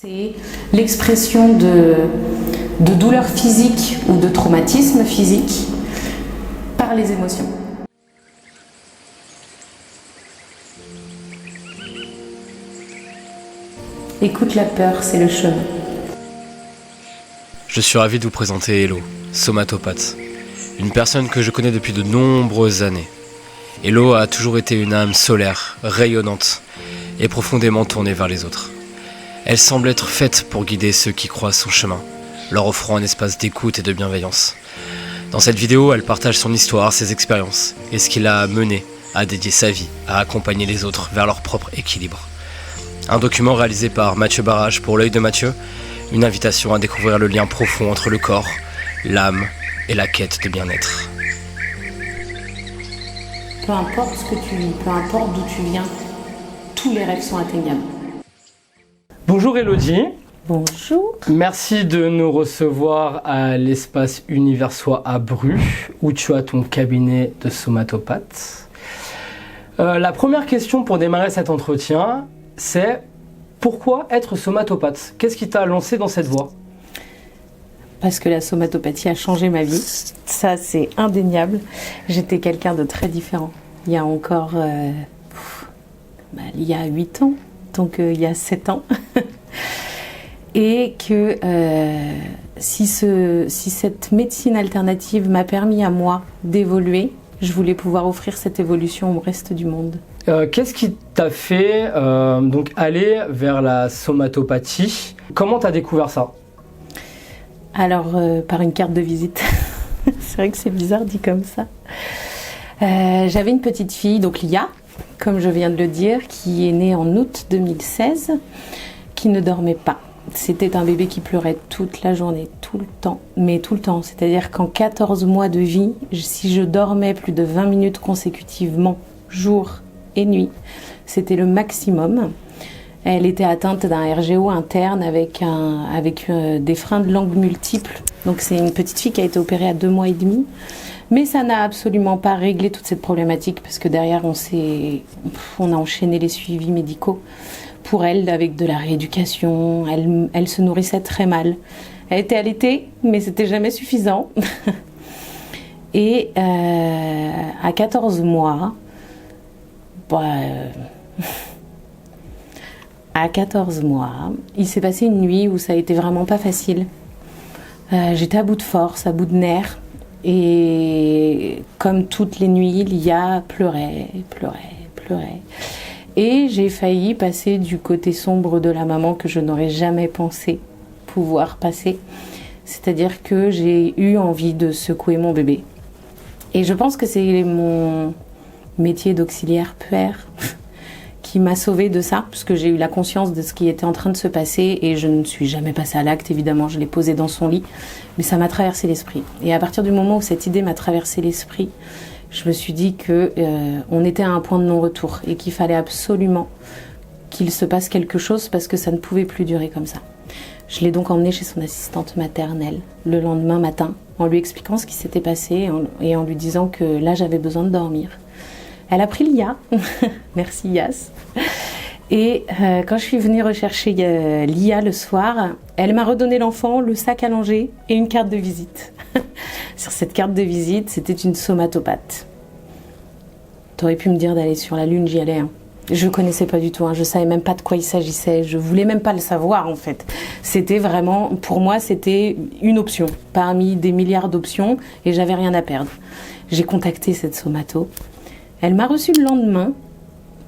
C'est l'expression de douleur physique ou de traumatisme physique par les émotions. Écoute la peur, c'est le chemin. Je suis ravi de vous présenter Hello, somatopathe, une personne que je connais depuis de nombreuses années. Hello a toujours été une âme solaire, rayonnante et profondément tournée vers les autres. Elle semble être faite pour guider ceux qui croisent son chemin, leur offrant un espace d'écoute et de bienveillance. Dans cette vidéo, elle partage son histoire, ses expériences et ce qui l'a menée à dédier sa vie à accompagner les autres vers leur propre équilibre. Un document réalisé par Mathieu Barrage pour l'œil de Mathieu, une invitation à découvrir le lien profond entre le corps, l'âme et la quête de bien-être. Peu importe ce que tu vis, peu importe d'où tu viens, tous les rêves sont atteignables. Bonjour Elodie. Bonjour. Merci de nous recevoir à l'espace Universois à Bru, où tu as ton cabinet de somatopathe. La première question pour démarrer cet entretien, c'est pourquoi être somatopathe ? Qu'est-ce qui t'a lancé dans cette voie ? Parce que la somatopathie a changé ma vie, ça c'est indéniable. J'étais quelqu'un de très différent. Il y a encore, il y a 8 ans, donc il y a 7 ans. Et que si cette médecine alternative m'a permis à moi d'évoluer, je voulais pouvoir offrir cette évolution au reste du monde. Qu'est-ce qui t'a fait donc aller vers la somatopathie ? Comment t'as découvert ça ? Alors, par une carte de visite. C'est vrai que c'est bizarre dit comme ça. J'avais une petite fille, donc Lia, comme je viens de le dire, qui est née en août 2016, qui ne dormait pas. C'était un bébé qui pleurait toute la journée, tout le temps, mais tout le temps. C'est-à-dire qu'en 14 mois de vie, si je dormais plus de 20 minutes consécutivement, jour et nuit, c'était le maximum. Elle était atteinte d'un RGO interne avec des freins de langue multiples. Donc c'est une petite fille qui a été opérée à 2 mois et demi. Mais ça n'a absolument pas réglé toute cette problématique parce que derrière on a enchaîné les suivis médicaux pour elle avec de la rééducation. Elle se nourrissait très mal. Elle était allaitée, mais c'était jamais suffisant. Et à 14 mois, à 14 mois, il s'est passé une nuit où ça a été vraiment pas facile. J'étais à bout de force, à bout de nerfs. Et comme toutes les nuits, Lia pleurait. Et j'ai failli passer du côté sombre de la maman que je n'aurais jamais pensé pouvoir passer. C'est-à-dire que j'ai eu envie de secouer mon bébé. Et je pense que c'est mon métier d'auxiliaire puère qui m'a sauvée de ça, puisque j'ai eu la conscience de ce qui était en train de se passer et je ne suis jamais passée à l'acte, évidemment, je l'ai posé dans son lit, mais ça m'a traversé l'esprit. Et à partir du moment où cette idée m'a traversé l'esprit, je me suis dit qu'on était à un point de non-retour et qu'il fallait absolument qu'il se passe quelque chose parce que ça ne pouvait plus durer comme ça. Je l'ai donc emmenée chez son assistante maternelle le lendemain matin en lui expliquant ce qui s'était passé et en lui disant que là j'avais besoin de dormir. Elle a pris Lia, merci Yas. Et quand je suis venue rechercher Lia le soir, elle m'a redonné l'enfant, le sac à langer et une carte de visite. Sur cette carte de visite, c'était une somatopathe. T'aurais pu me dire d'aller sur la Lune, j'y allais. Hein. Je ne connaissais pas du tout, je ne savais même pas de quoi il s'agissait, je ne voulais même pas le savoir en fait. C'était vraiment, pour moi, c'était une option parmi des milliards d'options et j'avais rien à perdre. J'ai contacté cette somato. Elle m'a reçue le lendemain,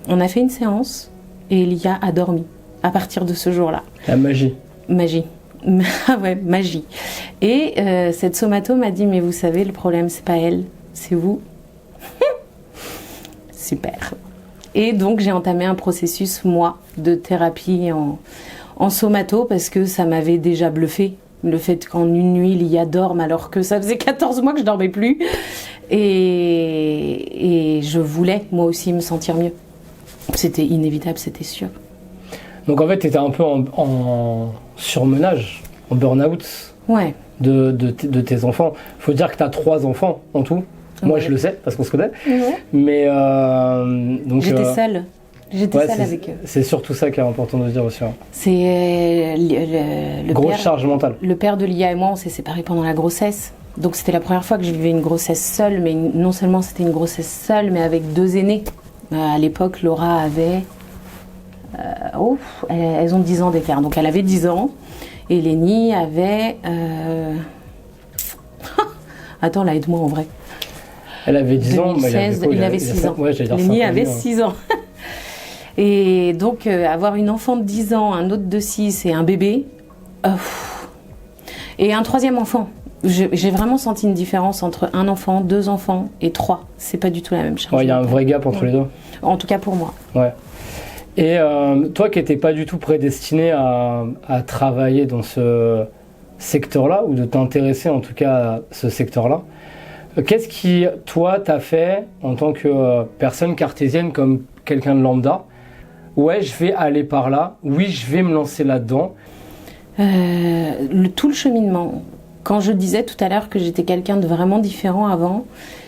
on a fait une séance et Lia a dormi à partir de ce jour-là. La magie. Magie. Ah ouais, magie. Et cette somato m'a dit, mais vous savez, le problème, c'est pas elle, c'est vous. Super. Et donc, j'ai entamé un processus, moi, de thérapie en somato parce que ça m'avait déjà bluffé. Le fait qu'en une nuit, Lia dorme alors que ça faisait 14 mois que je dormais plus. Et je voulais, moi aussi, me sentir mieux. C'était inévitable, c'était sûr. Donc en fait, tu étais un peu en surmenage, en burn-out ouais. de tes enfants. Il faut dire que tu as 3 enfants en tout. Moi, je le sais, parce qu'on se connaît. Ouais. Mais donc, j'étais seule. J'étais seule avec eux. C'est surtout ça qui est important de dire aussi. Hein. C'est le grosse père, charge mentale. Le père de Lia et moi, on s'est séparés pendant la grossesse. Donc c'était la première fois que je vivais une grossesse seule, mais non seulement c'était une grossesse seule, mais avec 2 aînés. À l'époque, Laura avait... elles ont 10 ans d'écart. Donc elle avait 10 ans, et Lénie avait... Attends, là, aide-moi en vrai. Elle avait 10 ans, 2016, il avait 6 ans. Ouais, Lénie avait 6 ans. Et donc, avoir une enfant de 10 ans, un autre de 6 et un bébé... Et un 3e enfant. J'ai vraiment senti une différence entre un enfant, 2 enfants et 3. C'est pas du tout la même chose. Ouais, il y a un vrai gap entre les deux. En tout cas pour moi. Ouais. Et toi qui n'étais pas du tout prédestiné à travailler dans ce secteur-là, ou de t'intéresser en tout cas à ce secteur-là, qu'est-ce qui, toi, t'a fait en tant que personne cartésienne comme quelqu'un de lambda? Ouais, je vais aller par là. Oui, je vais me lancer là-dedans. Tout le cheminement. Quand je disais tout à l'heure que j'étais quelqu'un de vraiment différent avant,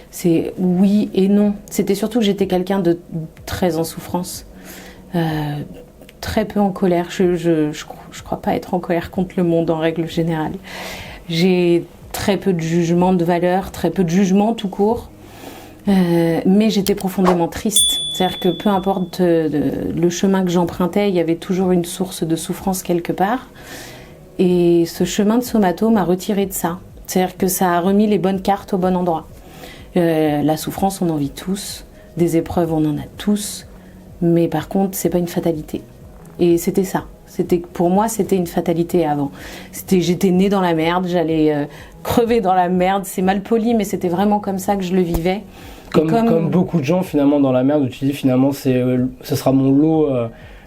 c'est oui et non. C'était surtout que j'étais quelqu'un de très en souffrance, très peu en colère. Je crois pas être en colère contre le monde en règle générale. J'ai très peu de jugement de valeur, très peu de jugement tout court, mais j'étais profondément triste. C'est-à-dire que peu importe le chemin que j'empruntais, il y avait toujours une source de souffrance quelque part. Et ce chemin de Somato m'a retiré de ça. C'est-à-dire que ça a remis les bonnes cartes au bon endroit. La souffrance, on en vit tous. Des épreuves, on en a tous. Mais par contre, c'est pas une fatalité. Et c'était ça. Pour moi, c'était une fatalité avant. J'étais née dans la merde, j'allais crever dans la merde. C'est mal poli, mais c'était vraiment comme ça que je le vivais. Comme beaucoup de gens, finalement, dans la merde, où tu dis, finalement, ce sera mon lot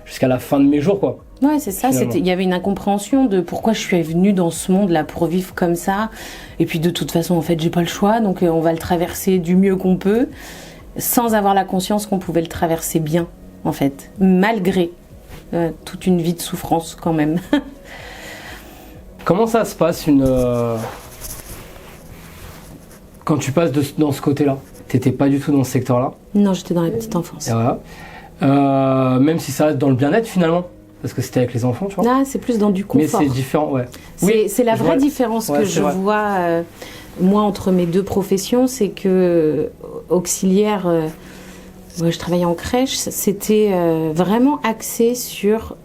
jusqu'à la fin de mes jours, quoi. Ouais, c'est ça. Il y avait une incompréhension de pourquoi je suis venue dans ce monde-là pour vivre comme ça. Et puis de toute façon, en fait, j'ai pas le choix, donc on va le traverser du mieux qu'on peut, sans avoir la conscience qu'on pouvait le traverser bien, en fait, malgré toute une vie de souffrance quand même. Comment ça se passe quand tu passes dans ce côté-là? T'étais pas du tout dans ce secteur-là? Non, j'étais dans la petite enfance. Et voilà. Même si ça reste dans le bien-être finalement. Parce que c'était avec les enfants, tu vois. Ah, c'est plus dans du confort. Mais c'est différent, ouais. C'est la vraie différence que je vois, moi, entre mes 2 professions, c'est que auxiliaire, je travaillais en crèche, c'était vraiment axé sur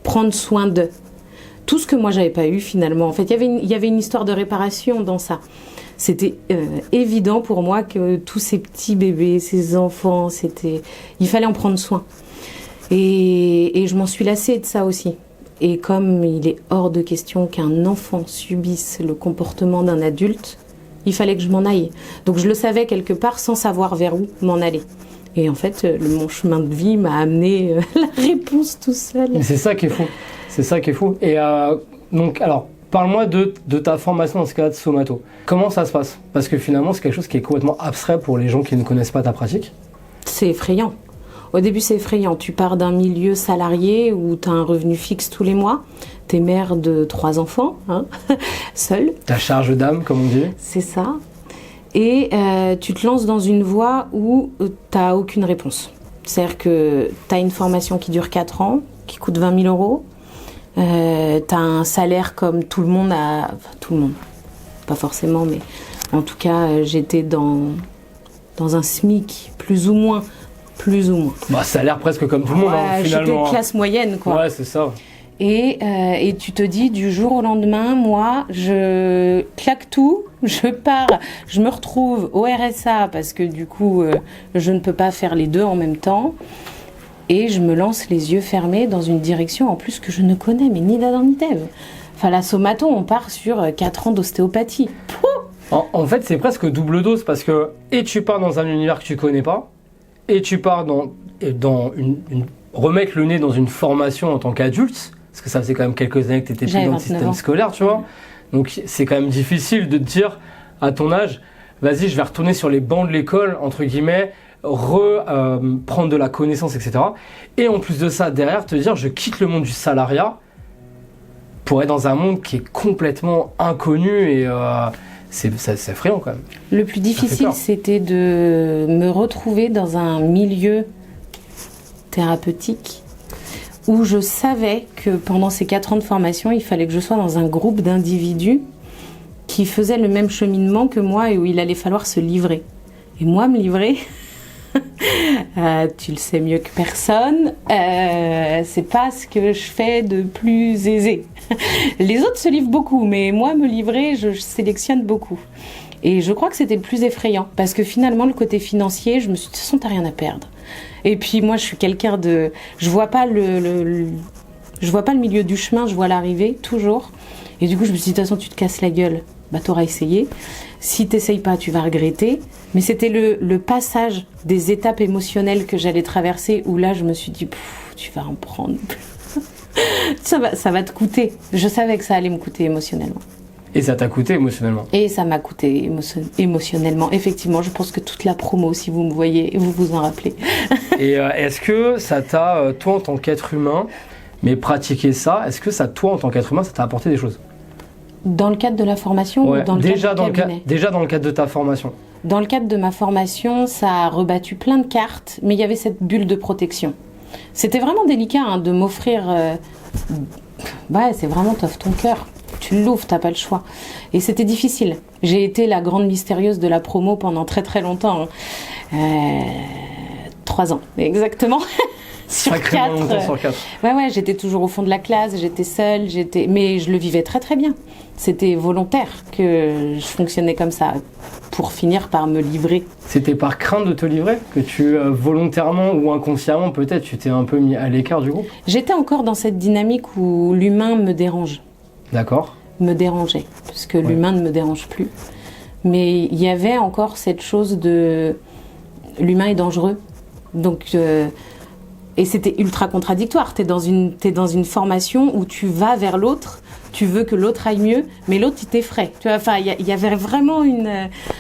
prendre soin d'eux. Tout ce que moi, j'avais pas eu finalement. En fait, il y avait une histoire de réparation dans ça. C'était évident pour moi que tous ces petits bébés, ces enfants, il fallait en prendre soin. Et je m'en suis lassée de ça aussi. Et comme il est hors de question qu'un enfant subisse le comportement d'un adulte, il fallait que je m'en aille. Donc je le savais quelque part sans savoir vers où m'en aller. Et en fait, mon chemin de vie m'a amené la réponse tout seul. Mais c'est ça qui est fou. C'est ça qui est fou. Et donc, alors, parle-moi de ta formation dans ce cas de somato. Comment ça se passe? Parce que finalement, c'est quelque chose qui est complètement abstrait pour les gens qui ne connaissent pas ta pratique. C'est effrayant. Au début, c'est effrayant. Tu pars d'un milieu salarié où tu as un revenu fixe tous les mois. Tu es mère de 3 enfants, hein, seule. Ta charge d'âme, comme on dit. C'est ça. Et tu te lances dans une voie où tu n'as aucune réponse. C'est-à-dire que tu as une formation qui dure 4 ans, qui coûte 20 000 euros. Tu as un salaire comme tout le monde a... Enfin, tout le monde. Pas forcément, mais en tout cas, j'étais dans un SMIC, plus ou moins. Bah, ça a l'air presque comme tout le monde, hein, finalement. J'étais classe moyenne, quoi. Ouais, c'est ça. Et tu te dis, du jour au lendemain, moi, je claque tout, je pars, je me retrouve au RSA, parce que du coup, je ne peux pas faire les 2 en même temps. Et je me lance les yeux fermés dans une direction, en plus, que je ne connais, mais ni d'Adam ni d'Ève. Enfin, la somato, on part sur 4 ans d'ostéopathie. En fait, c'est presque double dose, parce que et tu pars dans un univers que tu connais pas, et tu pars dans remettre le nez dans une formation en tant qu'adulte, parce que ça faisait quand même quelques années que tu étais plus dans le système scolaire, tu vois. Donc c'est quand même difficile de te dire, à ton âge, vas-y, je vais retourner sur les bancs de l'école, entre guillemets, prendre de la connaissance, etc. Et en plus de ça, derrière, te dire, je quitte le monde du salariat pour être dans un monde qui est complètement inconnu et... c'est effrayant quand même. Le plus difficile, c'était de me retrouver dans un milieu thérapeutique où je savais que pendant ces 4 ans de formation, il fallait que je sois dans un groupe d'individus qui faisaient le même cheminement que moi et où il allait falloir se livrer. Et moi, me livrer, tu le sais mieux que personne, c'est pas ce que je fais de plus aisé. Les autres se livrent beaucoup, mais moi, me livrer, je sélectionne beaucoup. Et je crois que c'était le plus effrayant, parce que finalement, le côté financier, je me suis dit, de toute façon, t'as rien à perdre. Et puis moi, je suis quelqu'un de... Je vois pas le milieu du chemin, je vois l'arrivée, toujours. Et du coup, je me suis dit, de toute façon, tu te casses la gueule, bah t'auras essayé. Si t'essayes pas, tu vas regretter. Mais c'était le passage des étapes émotionnelles que j'allais traverser, où là, je me suis dit, tu vas en prendre. ça va te coûter. Je savais que ça allait me coûter émotionnellement. Et ça t'a coûté émotionnellement? Et ça m'a coûté émotionnellement. Effectivement, je pense que toute la promo, si vous me voyez, vous vous en rappelez. Et est-ce que ça t'a, toi en tant qu'être humain, mais pratiquer ça, est-ce que ça, toi en tant qu'être humain, ça t'a apporté des choses? Dans le cadre de la formation ou dans le cadre du cabinet? Déjà dans le cadre de ta formation. Dans le cadre de ma formation, ça a rebattu plein de cartes, mais il y avait cette bulle de protection. C'était vraiment délicat de m'offrir... c'est vraiment t'offres ton cœur. Tu l'ouvres, t'as pas le choix. Et c'était difficile. J'ai été la grande mystérieuse de la promo pendant très très longtemps. 3 ans, exactement. Sur 4. Longtemps sur 4. Ouais, j'étais toujours au fond de la classe, j'étais seule, mais je le vivais très très bien. C'était volontaire que je fonctionnais comme ça, pour finir par me livrer. C'était par crainte de te livrer que tu, volontairement ou inconsciemment, peut-être, tu t'es un peu mis à l'écart du groupe? J'étais encore dans cette dynamique où l'humain me dérange. D'accord. Me dérangeait, parce que l'humain ne me dérange plus. Mais il y avait encore cette chose de... L'humain est dangereux. Donc... Et c'était ultra contradictoire. T'es dans une formation où tu vas vers l'autre, tu veux que l'autre aille mieux, mais l'autre, il t'effraie. Tu vois, enfin, il y avait vraiment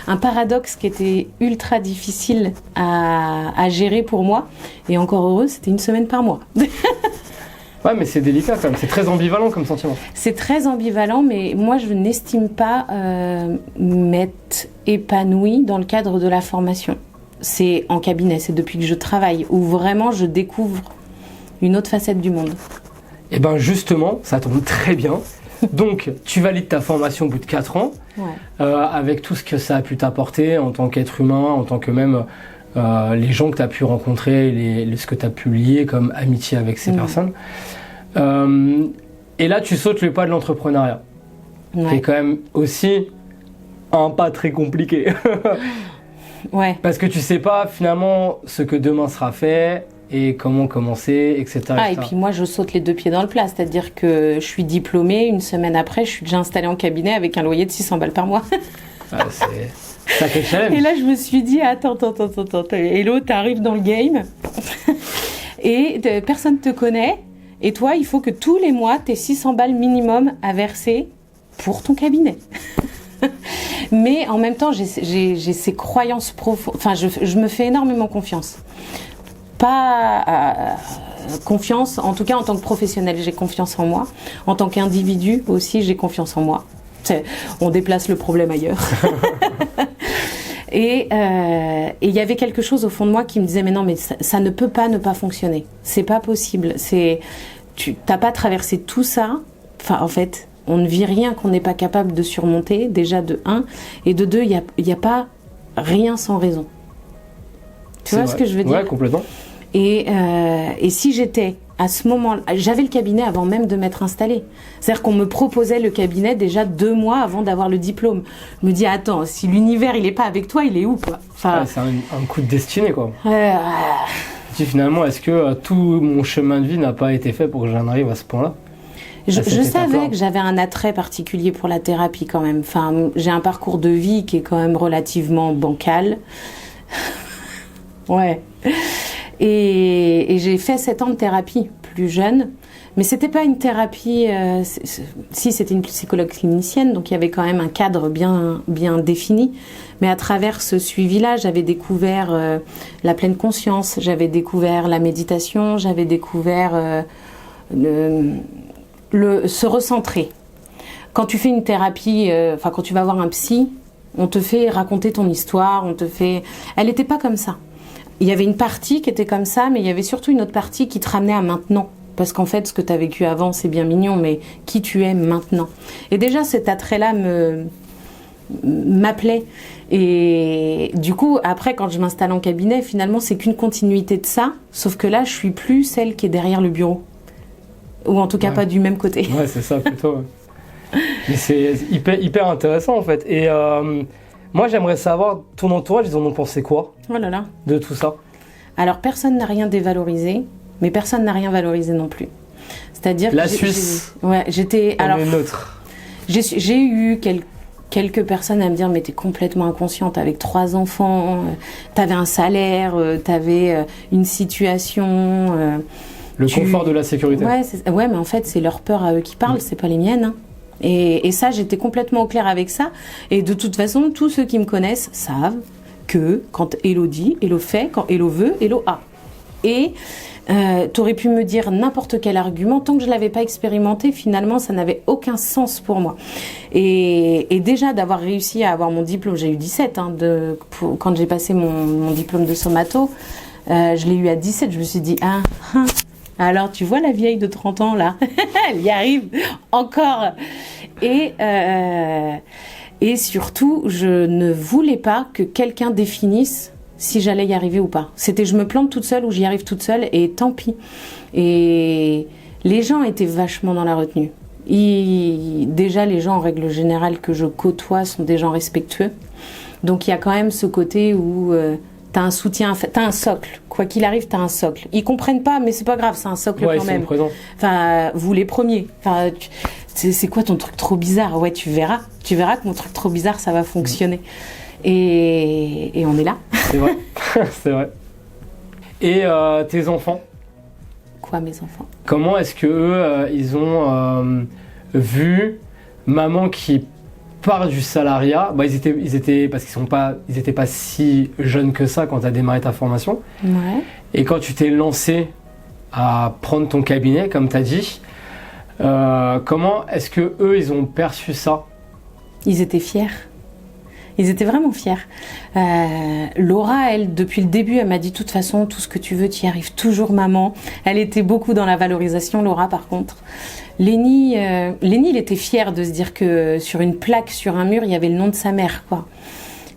un paradoxe qui était ultra difficile à gérer pour moi. Et encore heureux, c'était 1 semaine par mois. Ouais, mais c'est délicat quand même. C'est très ambivalent comme sentiment. C'est très ambivalent, mais moi, je n'estime pas m'être épanouie dans le cadre de la formation. C'est en cabinet, c'est depuis que je travaille, où vraiment je découvre une autre facette du monde. Et bien justement, ça tombe très bien. Donc, tu valides ta formation au bout de 4 ans, avec tout ce que ça a pu t'apporter en tant qu'être humain, en tant que même les gens que tu as pu rencontrer, ce que tu as pu lier comme amitié avec ces personnes. Et là, tu sautes le pas de l'entrepreneuriat. Qui est quand même aussi un pas très compliqué. Ouais. Parce que tu sais pas finalement ce que demain sera fait et comment commencer, etc. Et puis moi je saute les 2 pieds dans le plat, c'est-à-dire que je suis diplômée, 1 semaine après je suis déjà installée en cabinet avec un loyer de 600 balles par mois. C'est sacré challenge. Et là je me suis dit attends, hello, t'arrives dans le game et personne te connaît et toi il faut que tous les mois t'aies 600 balles minimum à verser pour ton cabinet. Mais en même temps, j'ai ces croyances profondes. Enfin, je me fais énormément confiance. Pas confiance, en tout cas en tant que professionnel, j'ai confiance en moi. En tant qu'individu aussi, j'ai confiance en moi. On déplace le problème ailleurs. Et il y avait quelque chose au fond de moi qui me disait mais non, mais ça ne peut pas ne pas fonctionner. C'est pas possible. Tu t'as pas traversé tout ça. Enfin, en fait. On ne vit rien qu'on n'est pas capable de surmonter, déjà de 1. Et de 2, il n'y a pas rien sans raison. Tu vois ce que je veux dire? Ouais, complètement. Et si j'étais à ce moment-là... J'avais le cabinet avant même de m'être installée. C'est-à-dire qu'on me proposait le cabinet déjà 2 mois avant d'avoir le diplôme. Je me dis, attends, si l'univers, il n'est pas avec toi, il est où, quoi? Enfin, c'est un coup de destinée, quoi. Finalement, est-ce que tout mon chemin de vie n'a pas été fait pour que j'en arrive à ce point-là? Je savais que j'avais un attrait particulier pour la thérapie quand même. Enfin, j'ai un parcours de vie qui est quand même relativement bancal. Ouais. Et j'ai fait 7 ans de thérapie plus jeune. Mais c'était pas une thérapie... si, c'était une psychologue clinicienne, donc il y avait quand même un cadre bien défini. Mais à travers ce suivi-là, j'avais découvert la pleine conscience, j'avais découvert la méditation, j'avais découvert... se recentrer. Quand tu fais une thérapie, quand tu vas voir un psy, on te fait raconter ton histoire, Elle n'était pas comme ça. il y avait une partie qui était comme ça, mais il y avait surtout une autre partie qui te ramenait à maintenant. Parce qu'en fait, ce que tu as vécu avant, c'est bien mignon, mais qui tu es maintenant. Et déjà, cet attrait-là m'appelait. Et du coup, après, quand je m'installe en cabinet, finalement, c'est qu'une continuité de ça. Sauf que là, je suis plus celle qui est derrière le bureau. Ou en tout cas, pas du même côté. Ouais, c'est ça, plutôt. Mais c'est hyper intéressant, en fait. Et moi, j'aimerais savoir, ton entourage, ils en ont pensé quoi Oh là là. de tout ça? Alors, personne n'a rien dévalorisé, mais personne n'a rien valorisé non plus. C'est-à-dire La que Suisse, j'étais... on Alors, est neutre. j'ai eu quelques personnes à me dire mais t'es complètement inconsciente avec 3 enfants, t'avais un salaire, t'avais une situation. Le confort de la sécurité. Ouais, mais en fait c'est leur peur à eux qui parlent, c'est pas les miennes. Hein. Et ça, j'étais complètement au clair avec ça. Et de toute façon, tous ceux qui me connaissent savent que quand Hello dit, Hello fait, quand Hello veut, Hello a. Et t'aurais pu me dire n'importe quel argument, tant que je l'avais pas expérimenté, finalement, ça n'avait aucun sens pour moi. Et déjà, d'avoir réussi à avoir mon diplôme, j'ai eu 17, quand j'ai passé mon diplôme de somato, je l'ai eu à 17, je me suis dit, alors tu vois la vieille de 30 ans là, elle y arrive encore. Et surtout, je ne voulais pas que quelqu'un définisse si j'allais y arriver ou pas. C'était je me plante toute seule ou j'y arrive toute seule et tant pis. Et les gens étaient vachement dans la retenue. Déjà, les gens en règle générale que je côtoie sont des gens respectueux. Donc il y a quand même ce côté où t'as un soutien, t'as un socle. Quoi qu'il arrive, t'as un socle. Ils comprennent pas, mais c'est pas grave, c'est un socle quand même. Enfin, vous les premiers. Enfin, c'est quoi ton truc trop bizarre? Ouais, tu verras que mon truc trop bizarre, ça va fonctionner. Et on est là. C'est vrai, c'est vrai. Et tes enfants? Quoi, mes enfants? Comment est-ce que eux, ils ont vu maman qui part du salariat? Bah, ils étaient parce ils étaient pas si jeunes que ça quand tu as démarré ta formation. Ouais. Et quand tu t'es lancé à prendre ton cabinet, comme tu as dit, comment est-ce que eux, ils ont perçu ça? Ils étaient fiers. Ils étaient vraiment fiers. Laura, elle, depuis le début, elle m'a dit de toute façon, tout ce que tu veux, tu y arrives toujours, maman. Elle était beaucoup dans la valorisation, Laura, par contre. Lenny, il était fier de se dire que sur une plaque, sur un mur, il y avait le nom de sa mère, quoi.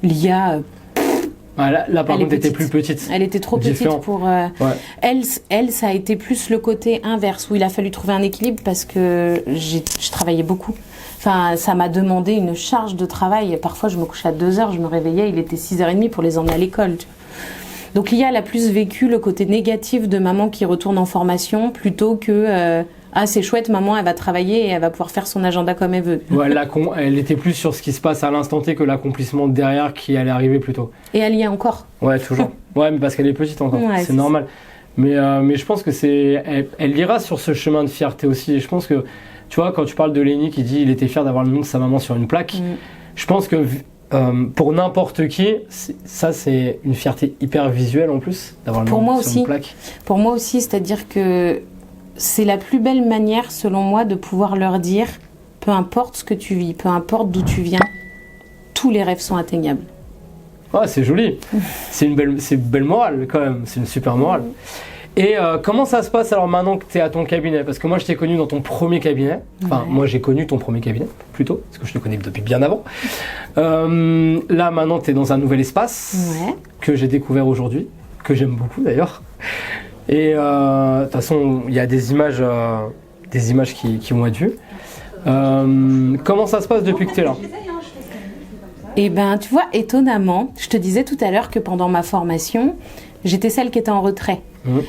Lia... là, par contre, elle était plus petite. Elle était trop petite pour... Ouais. Elle, ça a été plus le côté inverse, où il a fallu trouver un équilibre parce que je travaillais beaucoup. Enfin, ça m'a demandé une charge de travail. Parfois, je me couchais à 2h, je me réveillais, il était 6h30 pour les emmener à l'école. Donc, Lia, elle a plus vécu le côté négatif de maman qui retourne en formation plutôt que... c'est chouette, maman, elle va travailler et elle va pouvoir faire son agenda comme elle veut. Ouais, elle était plus sur ce qui se passe à l'instant T que l'accomplissement derrière qui allait arriver plus tôt. Et elle y est encore. Ouais, toujours. Ouais, mais parce qu'elle est petite encore, ouais, c'est normal. Mais je pense que elle ira sur ce chemin de fierté aussi. Et je pense que, tu vois, quand tu parles de Lenny qui dit il était fier d'avoir le nom de sa maman sur une plaque, je pense que pour n'importe qui, ça c'est une fierté hyper visuelle en plus, d'avoir le nom sur une plaque. Pour moi aussi, c'est-à-dire que c'est la plus belle manière, selon moi, de pouvoir leur dire, peu importe ce que tu vis, peu importe d'où tu viens, tous les rêves sont atteignables. Ah, c'est joli. C'est une belle morale quand même. C'est une super morale. Et comment ça se passe alors maintenant que tu es à ton cabinet? Parce que moi, je t'ai connu dans ton premier cabinet. Enfin, moi, j'ai connu ton premier cabinet, plutôt, parce que je te connais depuis bien avant. Là, maintenant, tu es dans un nouvel espace que j'ai découvert aujourd'hui, que j'aime beaucoup d'ailleurs. Et de toute façon, il y a des images qui vont être vues. Comment ça se passe depuis que tu es là? Eh ben, tu vois, étonnamment, je te disais tout à l'heure que pendant ma formation, j'étais celle qui était en retrait.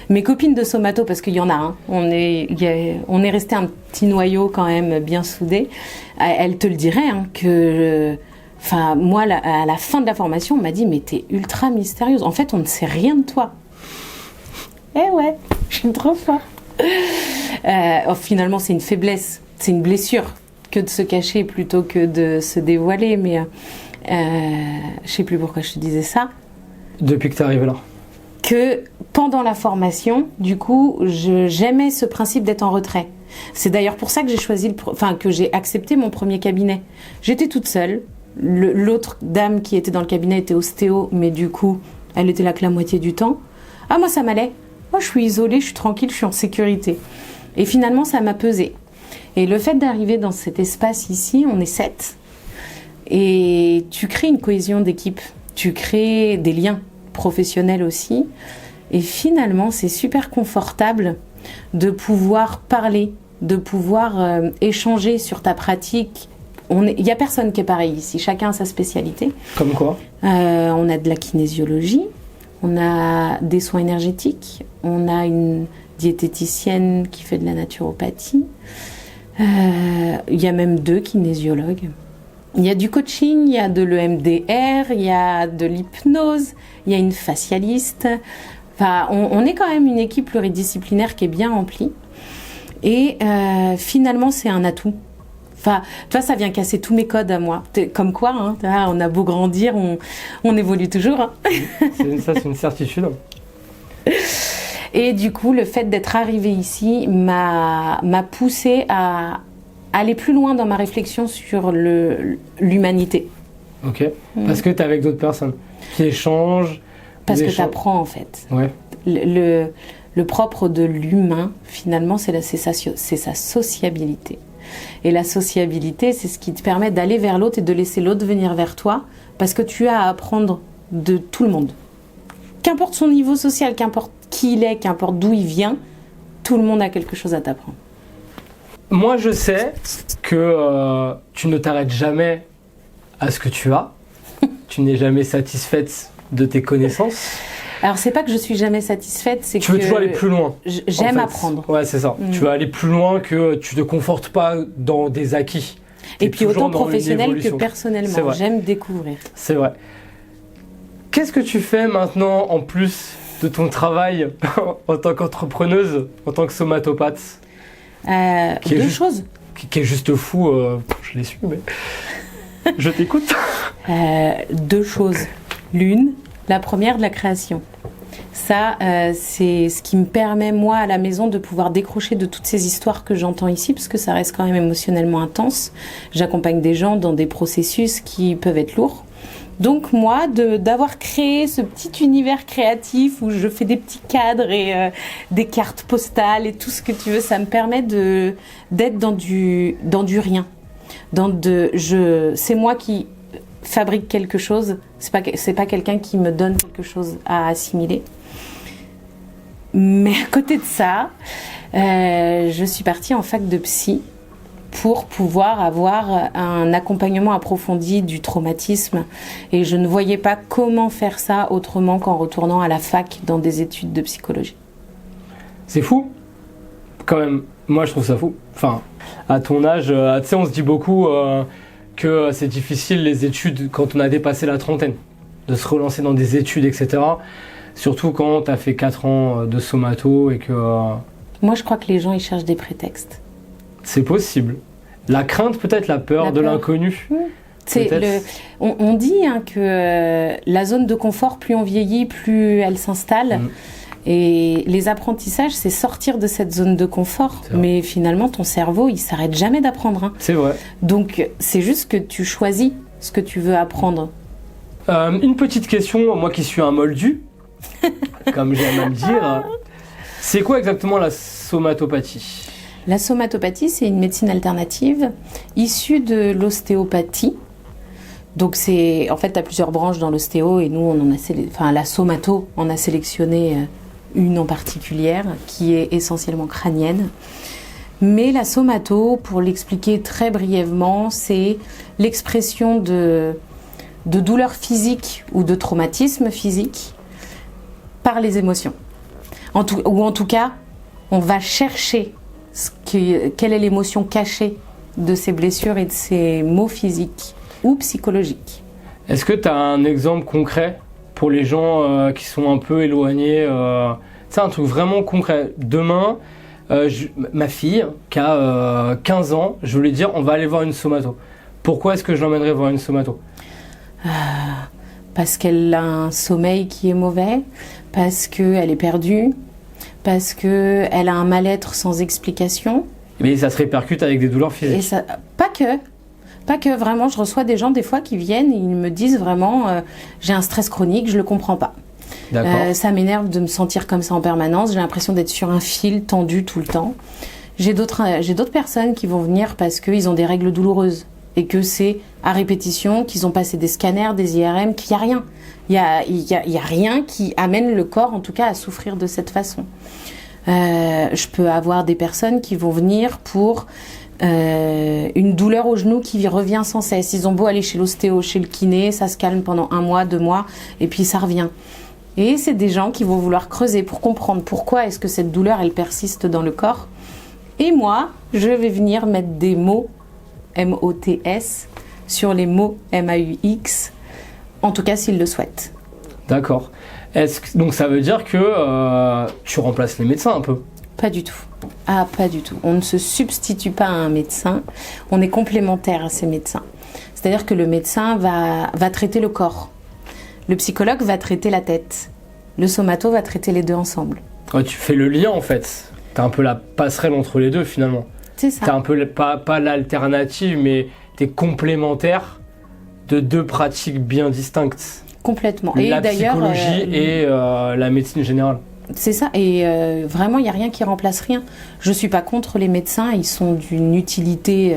Mes copines de somato, parce qu'il y en a un, on est resté un petit noyau quand même bien soudé. Elles te le diraient que... moi, à la fin de la formation, on m'a dit « Mais t'es ultra mystérieuse. En fait, on ne sait rien de toi. » Eh ouais, je suis trop forte. Finalement, c'est une faiblesse, c'est une blessure que de se cacher plutôt que de se dévoiler. Mais je sais plus pourquoi je te disais ça. Depuis que tu es arrivée là. Que pendant la formation, du coup, j'aimais ce principe d'être en retrait. C'est d'ailleurs pour ça que que j'ai accepté mon premier cabinet. J'étais toute seule. L'autre dame qui était dans le cabinet était ostéo, mais du coup, Elle était là que la moitié du temps. Ah, moi, ça m'allait. Moi, je suis isolée, je suis tranquille, je suis en sécurité. Et finalement, ça m'a pesé. Et le fait d'arriver dans cet espace ici, on est 7. Et tu crées une cohésion d'équipe. Tu crées des liens professionnels aussi. Et finalement, c'est super confortable de pouvoir parler, de pouvoir échanger sur ta pratique. Il n'y a personne qui est pareil ici, chacun a sa spécialité. Comme quoi? On a de la kinésiologie, on a des soins énergétiques, on a une diététicienne qui fait de la naturopathie, il y a même 2 kinésiologues. Il y a du coaching, il y a de l'EMDR, il y a de l'hypnose, il y a une facialiste. Enfin, on est quand même une équipe pluridisciplinaire qui est bien remplie. Et finalement, c'est un atout. Enfin, tu vois, ça vient casser tous mes codes à moi. Comme quoi, hein, on a beau grandir, on évolue toujours. Hein. C'est une certitude. Et du coup, le fait d'être arrivée ici m'a poussée à aller plus loin dans ma réflexion sur l'humanité. Ok, parce que tu es avec d'autres personnes qui échangent. Parce que tu apprends en fait. Ouais. Le propre de l'humain, finalement, c'est sa sociabilité. Et la sociabilité, c'est ce qui te permet d'aller vers l'autre et de laisser l'autre venir vers toi, parce que tu as à apprendre de tout le monde. Qu'importe son niveau social, qu'importe qui il est, qu'importe d'où il vient, tout le monde a quelque chose à t'apprendre. Moi, je sais que tu ne t'arrêtes jamais à ce que tu as. Tu n'es jamais satisfaite de tes connaissances. Alors, c'est pas que je suis jamais satisfaite, c'est que... Tu veux toujours aller plus loin. J'aime apprendre. Ouais, c'est ça. Tu veux aller plus loin, que tu te confortes pas dans des acquis. Et puis autant professionnel que personnellement. J'aime découvrir. C'est vrai. Qu'est-ce que tu fais maintenant, en plus de ton travail en tant qu'entrepreneuse, en tant que somatopathe? Deux choses. Qui est juste fou, je l'ai su, mais... Je t'écoute. 2 choses. L'une, la première, de la création. Ça, c'est ce qui me permet, moi, à la maison, de pouvoir décrocher de toutes ces histoires que j'entends ici, parce que ça reste quand même émotionnellement intense. J'accompagne des gens dans des processus qui peuvent être lourds. Donc moi, d'avoir créé ce petit univers créatif où je fais des petits cadres et des cartes postales et tout ce que tu veux, ça me permet d'être dans du rien. C'est moi qui fabrique quelque chose, c'est pas quelqu'un qui me donne quelque chose à assimiler. Mais à côté de ça, je suis partie en fac de psy pour pouvoir avoir un accompagnement approfondi du traumatisme, et je ne voyais pas comment faire ça autrement qu'en retournant à la fac dans des études de psychologie. C'est fou, quand même. Moi, je trouve ça fou. Enfin, à ton âge, tu sais, on se dit beaucoup que c'est difficile les études quand on a dépassé la trentaine, de se relancer dans des études, etc. Surtout quand tu as fait 4 ans de somato et que... Moi, je crois que les gens, ils cherchent des prétextes. C'est possible. La crainte, peut-être, la peur de l'inconnu. On dit que la zone de confort, plus on vieillit, plus elle s'installe. Et les apprentissages, c'est sortir de cette zone de confort. Mais finalement, ton cerveau, il s'arrête jamais d'apprendre. Hein. C'est vrai. Donc, c'est juste que tu choisis ce que tu veux apprendre. Une petite question, moi qui suis un moldu, comme j'aime à le dire. C'est quoi exactement la somatopathie ? La somatopathie, c'est une médecine alternative issue de l'ostéopathie. Donc, en fait, tu as plusieurs branches dans l'ostéo, et nous, la somato, on a sélectionné une en particulière qui est essentiellement crânienne. Mais la somato, pour l'expliquer très brièvement, c'est l'expression de douleurs physiques ou de traumatisme physique par les émotions. En tout cas, on va chercher quelle est l'émotion cachée de ces blessures et de ces maux physiques ou psychologiques. Est-ce que tu as un exemple concret pour les gens qui sont un peu éloignés, c'est un truc vraiment concret. Demain, ma fille qui a 15 ans, je voulais dire on va aller voir une somato. Pourquoi est-ce que je l'emmènerais voir une somato ? Parce qu'elle a un sommeil qui est mauvais, parce qu'elle est perdue, parce qu'elle a un mal-être sans explication. Mais ça se répercute avec des douleurs physiques. Et ça, pas que, vraiment, je reçois des gens des fois qui viennent et ils me disent vraiment j'ai un stress chronique, je le comprends pas. D'accord. Ça m'énerve de me sentir comme ça en permanence. J'ai l'impression d'être sur un fil tendu tout le temps. J'ai d'autres personnes qui vont venir parce qu'ils ont des règles douloureuses et que c'est à répétition, qu'ils ont passé des scanners, des IRM, qu'il n'y a rien. Il y a rien qui amène le corps, en tout cas, à souffrir de cette façon. Je peux avoir des personnes qui vont venir pour une douleur au genou qui revient sans cesse. Ils ont beau aller chez l'ostéo, chez le kiné, ça se calme pendant 1 mois, 2 mois, et puis ça revient. Et c'est des gens qui vont vouloir creuser pour comprendre pourquoi est-ce que cette douleur, elle persiste dans le corps. Et moi, je vais venir mettre des mots M-O-T-S sur les mots M-A-U-X, en tout cas s'ils le souhaitent. D'accord. Donc ça veut dire que tu remplaces les médecins un peu? Pas du tout. Ah, pas du tout. On ne se substitue pas à un médecin, on est complémentaire à ces médecins. C'est-à-dire que le médecin va traiter le corps, le psychologue va traiter la tête, le somato va traiter les deux ensemble. Ouais, tu fais le lien en fait. T'as un peu la passerelle entre les deux finalement. C'est ça. T'as un peu pas l'alternative, mais t'es complémentaire de 2 pratiques bien distinctes. Complètement. La psychologie et la médecine générale. C'est ça, et vraiment, il n'y a rien qui remplace rien. Je ne suis pas contre les médecins, ils sont d'une utilité,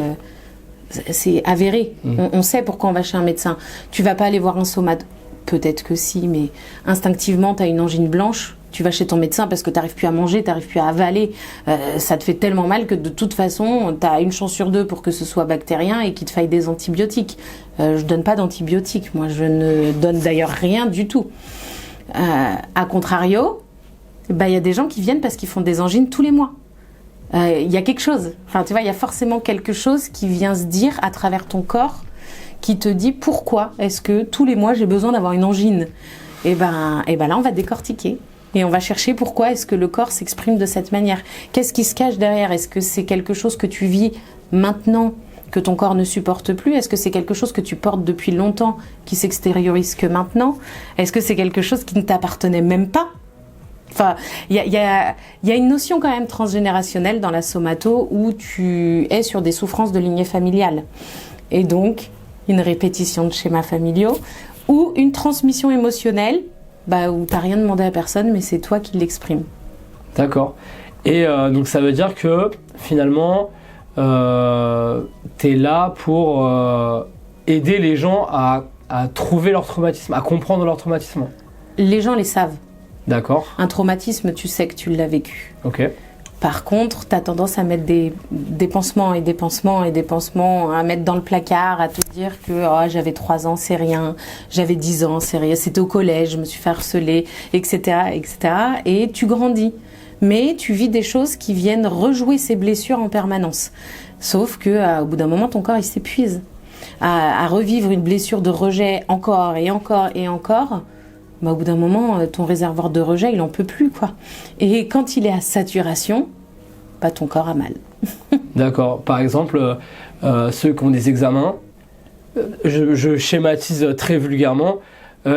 c'est avéré. On sait pourquoi on va chez un médecin. Tu vas pas aller voir un somat, peut-être que si, mais instinctivement, tu as une angine blanche, tu vas chez ton médecin parce que tu n'arrives plus à manger, tu n'arrives plus à avaler. Ça te fait tellement mal que de toute façon, tu as 1 chance sur 2 pour que ce soit bactérien et qu'il te faille des antibiotiques. Je ne donne pas d'antibiotiques, moi je ne donne d'ailleurs rien du tout. A contrario, il y a des gens qui viennent parce qu'ils font des angines tous les mois. Il y a quelque chose, enfin tu vois, il y a forcément quelque chose qui vient se dire à travers ton corps qui te dit pourquoi est-ce que tous les mois j'ai besoin d'avoir une angine. Et ben là on va décortiquer et on va chercher pourquoi est-ce que le corps s'exprime de cette manière. Qu'est-ce qui se cache derrière? Est-ce que c'est quelque chose que tu vis maintenant que ton corps ne supporte plus? Est-ce que c'est quelque chose que tu portes depuis longtemps qui s'extériorise que maintenant? Est-ce que c'est quelque chose qui ne t'appartenait même pas? Enfin, il y a une notion quand même transgénérationnelle dans la somato où tu es sur des souffrances de lignée familiale. Et donc, une répétition de schémas familiaux ou une transmission émotionnelle où tu n'as rien demandé à personne, mais c'est toi qui l'exprimes. D'accord. Et donc ça veut dire que finalement, tu es là pour aider les gens à trouver leur traumatisme, à comprendre leur traumatisme. Les gens les savent. D'accord. Un traumatisme, tu sais que tu l'as vécu. Ok. Par contre, tu as tendance à mettre des pansements et des pansements et des pansements, à mettre dans le placard, à te dire que j'avais 3 ans, c'est rien, j'avais 10 ans, c'est rien, c'était au collège, je me suis fait harceler, etc., etc. Et tu grandis. Mais tu vis des choses qui viennent rejouer ces blessures en permanence. Sauf que au bout d'un moment, ton corps, il s'épuise. À revivre une blessure de rejet encore et encore et encore, au bout d'un moment, ton réservoir de rejet, il n'en peut plus, quoi. Et quand il est à saturation, ton corps a mal. D'accord. Par exemple, ceux qui ont des examens, je schématise très vulgairement,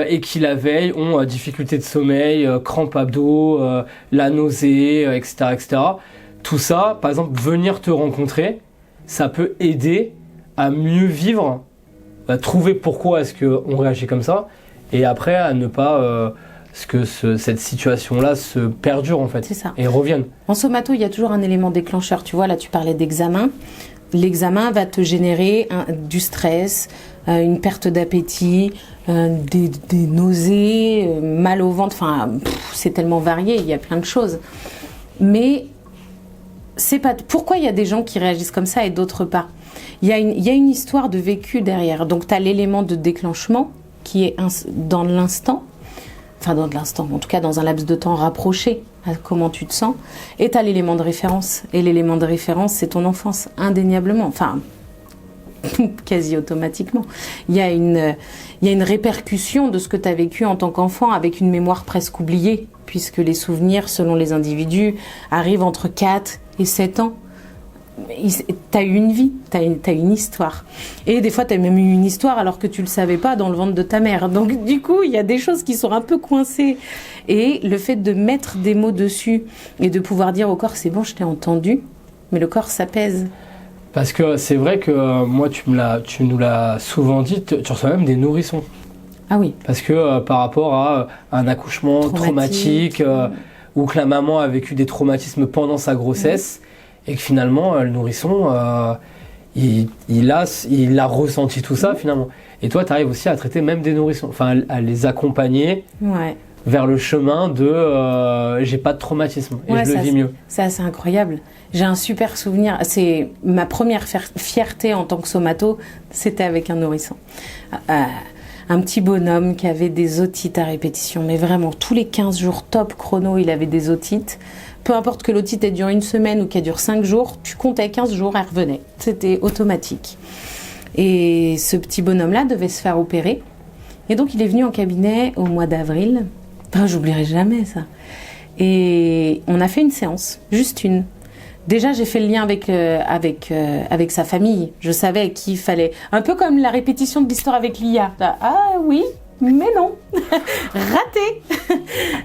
et qui la veille ont difficulté de sommeil, crampes abdos, la nausée, etc., etc. Tout ça, par exemple, venir te rencontrer, ça peut aider à mieux vivre, à trouver pourquoi est-ce qu'on réagit comme ça, et après à ne pas que cette situation-là se perdure en fait. C'est ça. Et revienne. En somato, il y a toujours un élément déclencheur. Tu vois, là tu parlais d'examen. L'examen va te générer du stress, une perte d'appétit, des nausées, mal au ventre. Enfin, c'est tellement varié, il y a plein de choses. Mais c'est pas pourquoi il y a des gens qui réagissent comme ça et d'autres pas. Il y a une histoire de vécu derrière. Donc tu as l'élément de déclenchement qui est dans l'instant, en tout cas dans un laps de temps rapproché à comment tu te sens, et tu as l'élément de référence. Et l'élément de référence, c'est ton enfance, indéniablement, enfin, quasi automatiquement. Il y a une répercussion de ce que tu as vécu en tant qu'enfant avec une mémoire presque oubliée, puisque les souvenirs, selon les individus, arrivent entre 4 et 7 ans. T'as eu une vie, t'as une histoire. Et des fois, t'as même eu une histoire alors que tu le savais pas dans le ventre de ta mère. Donc, du coup, il y a des choses qui sont un peu coincées. Et le fait de mettre des mots dessus et de pouvoir dire au corps, c'est bon, je t'ai entendu, mais le corps s'apaise. Parce que c'est vrai que moi, tu nous l'as souvent dit, tu reçois même des nourrissons. Ah oui. Parce que par rapport à un accouchement traumatique ou que la maman a vécu des traumatismes pendant sa grossesse et que finalement le nourrisson il a ressenti tout ça finalement. Et toi tu arrives aussi à traiter même des nourrissons, enfin à les accompagner vers le chemin de j'ai pas de traumatisme et je le vis mieux. C'est assez incroyable. J'ai un super souvenir. C'est ma première fierté en tant que somato, c'était avec un nourrisson. Un petit bonhomme qui avait des otites à répétition, mais vraiment tous les 15 jours top chrono, il avait des otites. Peu importe que l'otite elle dure une semaine ou qu'elle dure 5 jours, tu comptais 15 jours, elle revenait. C'était automatique. Et ce petit bonhomme-là devait se faire opérer. Et donc il est venu en cabinet au mois d'avril. Enfin, j'oublierai jamais ça. Et on a fait une séance, juste une. Déjà, j'ai fait le lien avec sa famille. Je savais qu'il fallait... Un peu comme la répétition de l'histoire avec Lia. Ah oui, mais non. Raté.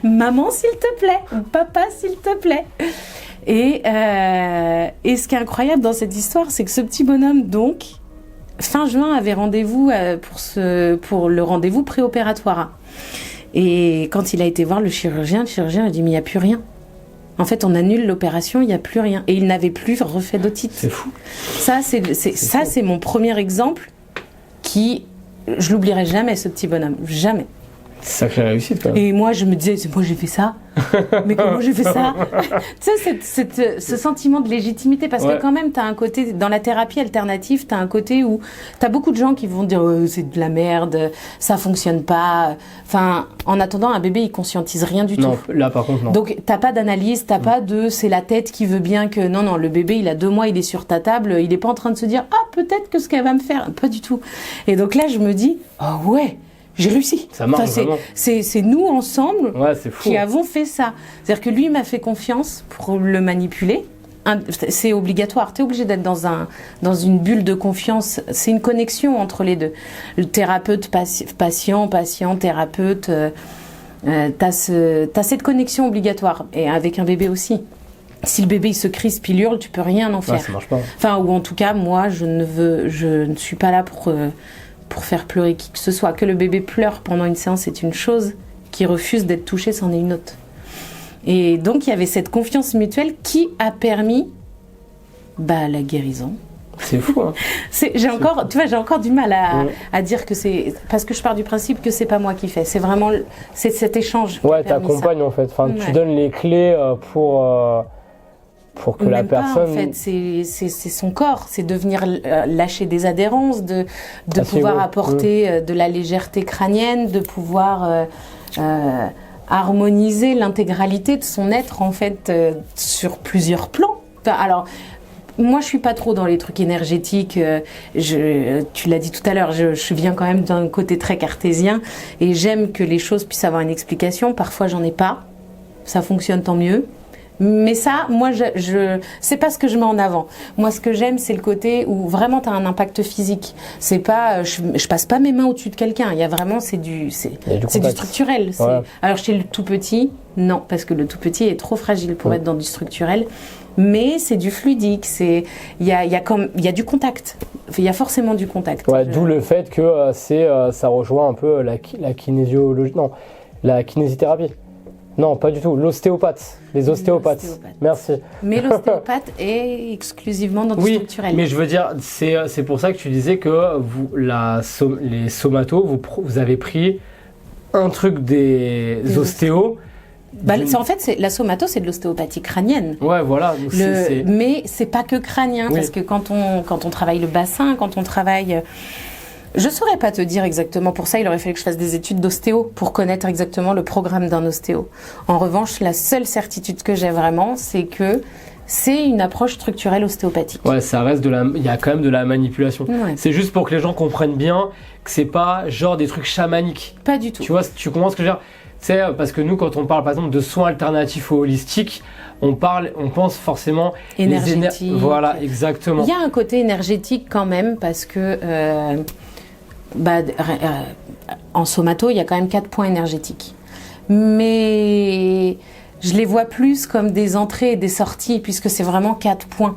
Maman, s'il te plaît. Papa, s'il te plaît. Et ce qui est incroyable dans cette histoire, c'est que ce petit bonhomme, donc, fin juin, avait rendez-vous pour le rendez-vous préopératoire. Et quand il a été voir le chirurgien a dit « mais il n'y a plus rien ». En fait, on annule l'opération, il n'y a plus rien. Et il n'avait plus refait d'otite. C'est fou. Ça, c'est mon premier exemple qui... Je l'oublierai jamais, ce petit bonhomme. Jamais. Sacrée réussite, quand même. Et moi, je me disais, c'est moi j'ai fait ça. Mais comment j'ai fait ça? Tu sais, ce sentiment de légitimité, parce que quand même, tu as un côté, dans la thérapie alternative, tu as un côté où tu as beaucoup de gens qui vont dire c'est de la merde, ça fonctionne pas. Enfin, en attendant, un bébé, il conscientise rien du tout. Non, là par contre, non. Donc, t'as pas d'analyse, t'as pas de c'est la tête qui veut bien que. Non, le bébé, il a 2 mois, il est sur ta table, il est pas en train de se dire peut-être que ce qu'elle va me faire. Pas du tout. Et donc là, je me dis, ouais. J'ai réussi. Ça marche vraiment. C'est nous ensemble fou, qui avons fait ça. C'est-à-dire que lui m'a fait confiance pour le manipuler. C'est obligatoire. Tu es obligé d'être dans une bulle de confiance. C'est une connexion entre les deux. Le thérapeute, patient, thérapeute. T'as cette connexion obligatoire. Et avec un bébé aussi. Si le bébé il se crispe, il hurle, tu peux rien en faire. Ça marche pas. Enfin, ou en tout cas, moi, je ne suis pas là pour faire pleurer qui que ce soit. Que le bébé pleure pendant une séance, c'est une chose. Qu'il refuse d'être touché, c'en est une autre. Et donc, il y avait cette confiance mutuelle qui a permis la guérison. C'est fou, hein. J'ai encore du mal à dire que c'est... Parce que je pars du principe que c'est pas moi qui fais. C'est vraiment cet échange. Ouais, t'accompagnes en fait. Enfin, tu donnes les clés pour que la personne... Pas, en fait, c'est son corps, c'est de venir lâcher des adhérences, de pouvoir apporter de la légèreté crânienne, de pouvoir harmoniser l'intégralité de son être, en fait, sur plusieurs plans. Alors, moi, je suis pas trop dans les trucs énergétiques. Tu l'as dit tout à l'heure, je viens quand même d'un côté très cartésien et j'aime que les choses puissent avoir une explication. Parfois, j'en ai pas. Ça fonctionne, tant mieux. Mais ça, moi, c'est pas ce que je mets en avant. Moi, ce que j'aime, c'est le côté où vraiment tu as un impact physique. C'est pas, je passe pas mes mains au-dessus de quelqu'un. Il y a vraiment, c'est du structurel. Ouais. Alors, chez le tout petit, non, parce que le tout petit est trop fragile pour être dans du structurel. Mais c'est du fluidique. Il y a du contact. Il y a forcément du contact. Ouais, d'où le fait que ça rejoint un peu la kinésiologie. Non, la kinésithérapie. Non, pas du tout. L'ostéopathe. Les ostéopathes. Merci. Mais l'ostéopathe est exclusivement dans le structurel. Oui, mais je veux dire, c'est pour ça que tu disais que les somatos, vous avez pris un truc des ostéos. En fait, la somato, c'est de l'ostéopathie crânienne. Ouais, voilà. Mais c'est pas que crânien, parce que quand on travaille le bassin, quand on travaille... Je saurais pas te dire exactement. Pour ça, il aurait fallu que je fasse des études d'ostéo pour connaître exactement le programme d'un ostéo. En revanche, la seule certitude que j'ai vraiment, c'est que c'est une approche structurelle ostéopathique. Ouais, ça reste il y a quand même de la manipulation. Ouais. C'est juste pour que les gens comprennent bien que c'est pas genre des trucs chamaniques. Pas du tout. Tu vois, tu comprends ce que je veux dire? C'est parce que nous, quand on parle par exemple de soins alternatifs ou holistiques, on pense forcément énergétique. Voilà, exactement. Il y a un côté énergétique quand même parce que en somato, il y a quand même 4 points énergétiques. Mais je les vois plus comme des entrées et des sorties puisque c'est vraiment 4 points.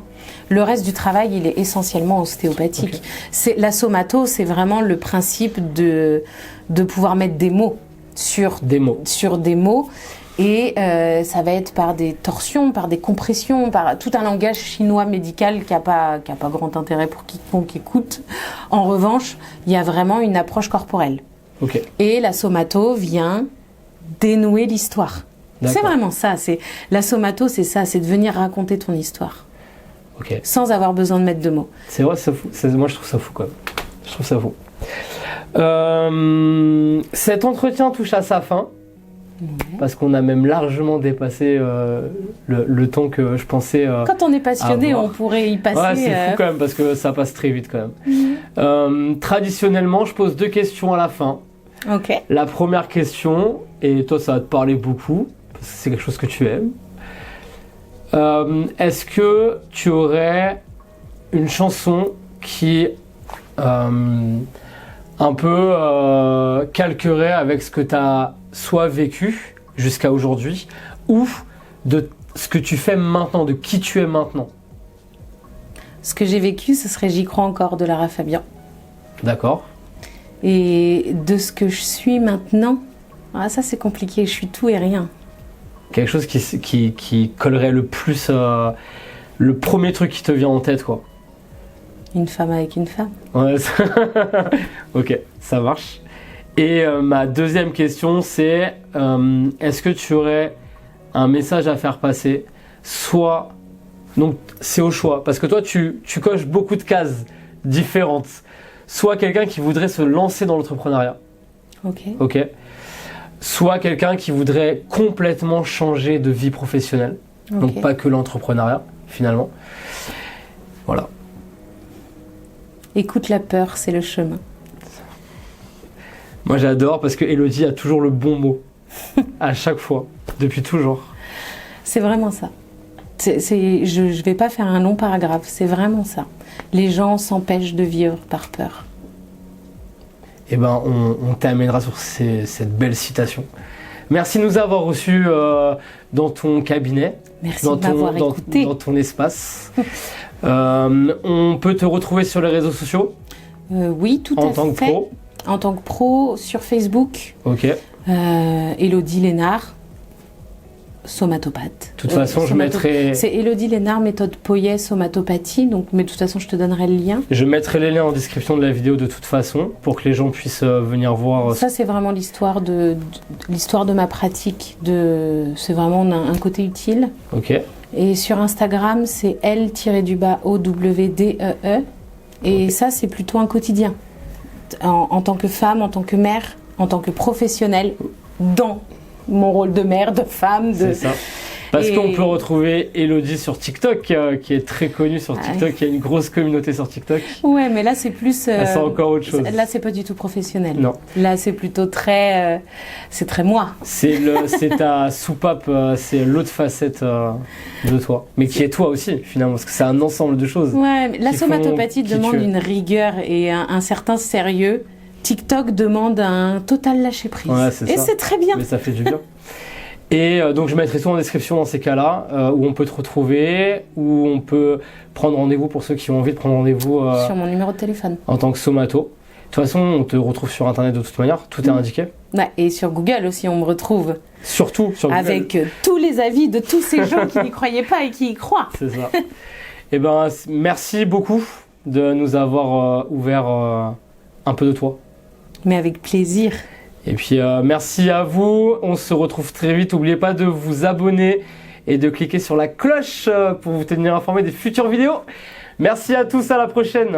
Le reste du travail, il est essentiellement ostéopathique. Ok. La somato, c'est vraiment le principe de pouvoir mettre des mots sur Des mots. des mots. Et ça va être par des torsions, par des compressions, par tout un langage chinois médical qui a pas grand intérêt pour quiconque écoute. En revanche, il y a vraiment une approche corporelle. Ok. Et la somato vient dénouer l'histoire. D'accord. C'est vraiment ça. La somato, c'est ça, c'est de venir raconter ton histoire. Ok. Sans avoir besoin de mettre de mots. C'est vrai, c'est fou. Moi, je trouve ça fou, quand même. Je trouve ça fou. Cet entretien touche à sa fin. Parce qu'on a même largement dépassé le temps que je pensais. Quand on est passionné, avoir. on pourrait y passer. Ouais, c'est fou quand même parce que ça passe très vite quand même. Traditionnellement, je pose 2 questions à la fin. Ok. La première question, et toi ça va te parler beaucoup, parce que c'est quelque chose que tu aimes. Est-ce que tu aurais une chanson qui un peu calquerait avec ce que tu as soit vécu jusqu'à aujourd'hui, ou de ce que tu fais maintenant, de qui tu es maintenant? Ce que j'ai vécu, ce serait J'y crois encore de Lara Fabian. D'accord. Et de ce que je suis maintenant, ça c'est compliqué, je suis tout et rien. Quelque chose qui collerait le plus, le premier truc qui te vient en tête, quoi. Une femme avec une femme. Ouais, ok, ça marche. Et ma deuxième question, c'est est-ce que tu aurais un message à faire passer? Soit, donc c'est au choix, parce que toi tu coches beaucoup de cases différentes. Soit quelqu'un qui voudrait se lancer dans l'entrepreneuriat. Ok. Ok. Soit quelqu'un qui voudrait complètement changer de vie professionnelle. Ok. Donc pas que l'entrepreneuriat, finalement. Voilà. Écoute la peur, c'est le chemin. Moi j'adore parce que Elodie a toujours le bon mot. À chaque fois. Depuis toujours. C'est vraiment ça. Je vais pas faire un long paragraphe, c'est vraiment ça. Les gens s'empêchent de vivre par peur. Eh ben, on t'amènera sur cette belle citation. Merci de nous avoir reçus dans ton cabinet. Merci de m'avoir écouté. Dans ton espace. On peut te retrouver sur les réseaux sociaux? Oui, tout à fait. En tant que pro? En tant que pro, sur Facebook. Ok. Élodie Lénard, somatopathe. De toute façon, je mettrai... C'est Élodie Lénard, méthode Poyet, somatopathie. Donc, mais de toute façon, je te donnerai le lien. Je mettrai les liens en description de la vidéo de toute façon pour que les gens puissent venir voir. Ça, c'est vraiment l'histoire de ma pratique. C'est vraiment un côté utile. Ok. Et sur Instagram, c'est L-OWDEE. Et Ok. ça, c'est plutôt un quotidien. En tant que femme, en tant que mère, en tant que professionnelle, dans mon rôle de mère, de femme. C'est ça. Parce qu'on peut retrouver Elodie sur TikTok, qui est très connue sur TikTok, qui a une grosse communauté sur TikTok. Ouais, mais là, c'est plus... C'est encore autre chose. Là, c'est pas du tout professionnel. Non. Là, c'est plutôt très... c'est très moi. C'est ta soupape, c'est l'autre facette de toi. Mais qui est toi aussi, finalement, parce que c'est un ensemble de choses. Ouais, mais la qui somatopathie font qui demande tu es. une rigueur et un certain sérieux. TikTok demande un total lâcher-prise. Ouais, c'est et ça. c'est très bien. Mais ça fait du bien. Et donc je mettrai tout en description dans ces cas-là, où on peut te retrouver, où on peut prendre rendez-vous pour ceux qui ont envie de prendre rendez-vous Sur mon numéro de téléphone. en tant que somato. De toute façon, on te retrouve sur Internet de toute manière, tout est indiqué. Ouais, et sur Google aussi, on me retrouve. Surtout sur Google. Avec tous les avis de tous ces gens qui n'y croyaient pas et qui y croient. C'est ça. Et ben, merci beaucoup de nous avoir ouvert un peu de toi. Mais avec plaisir. Et puis merci à vous, on se retrouve très vite. N'oubliez pas de vous abonner et de cliquer sur la cloche pour vous tenir informé des futures vidéos. Merci à tous, à la prochaine.